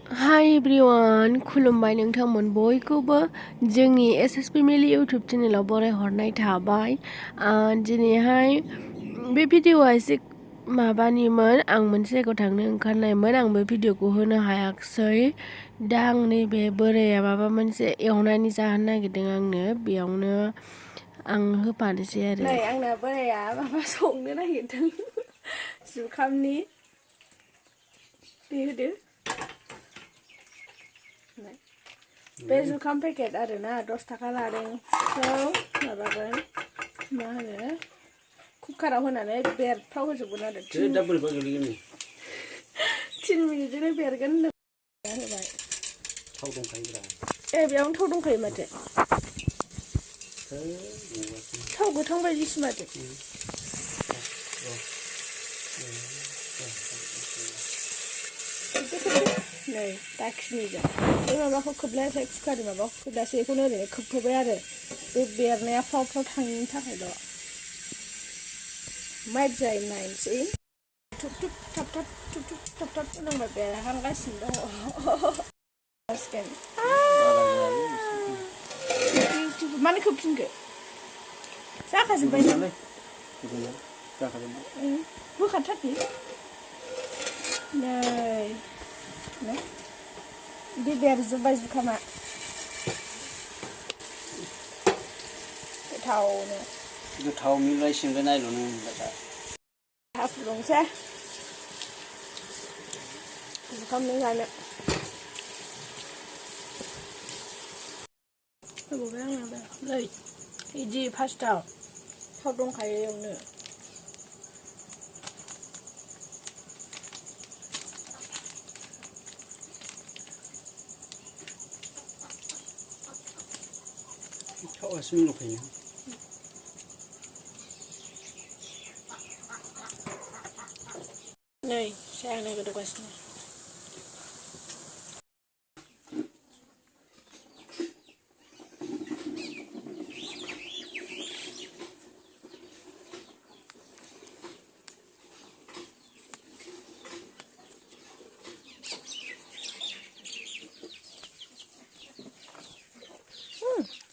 Hi everyone, खुलुमबाय नोंथांमोन बयखौबो जोंनि Ssfamily YouTube चेनेलाव बरायहरनाय थाबाय। दिनैहाय बे भिडिअ'आ एसे माबानिमोन, आं मोनसे जायगायाव थांनो ओंखारनायमोन, आं बे भिडिअ'खौ होनो हायाखिसै। दा आं नैबे बोराया माबा मोनसे एवनानै जाहोनो नागिरदों आंनो, बेयावनो आं होफानोसै आरो। नै आंना बोराया माबा संनो नागिरदों जुखामनि दै होदो। बे जुखाम पेकेट आरो ना 10 थाखा लादों माबागोन मा होनो कुकाराव होनानै बेरफ्राव होजोबगोन आरो 3 मिनिटजोंनो बेरगोन होबाय। थाव दंखायोब्रा बेयावनो थाव दंखायो माथो, थाव गोथां बायदिसो माथो। नै दाखिनिजों बे माबाखौ खोबलायाखै, कुकारनि माबाखौ खोबलायासै, बेखौनो ओरैनो खोबथ'बाय आरो बे बेरनाया फ्राव फ्राव थाङिनि थाखायल'। माइक जायो नायनोसै, थुब थुब थाब थाब थुब थुब थाब थाब होनोंबा बेरहांगासिनो दङ। मानो खोबफिनखो? जाखाजोब्बाय नालाय बोखारथारदो। नै बे बेरजोब्बाय जुखामा गोथाव मिलायसिनबाय नायल' नों साहा फुदुंसै जुखामजों जानो। होबावबाय आंनाबो नै बिदि फार्स्टआव थाव दंखायो एवनो। थावासो मिलौखायो। नै सायानो गोदौगासिनो।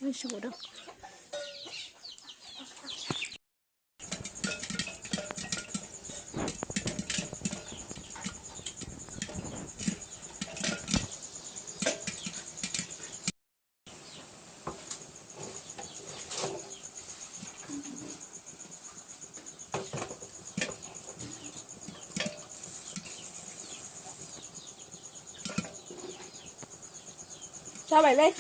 मिथिबावदों जाबायलै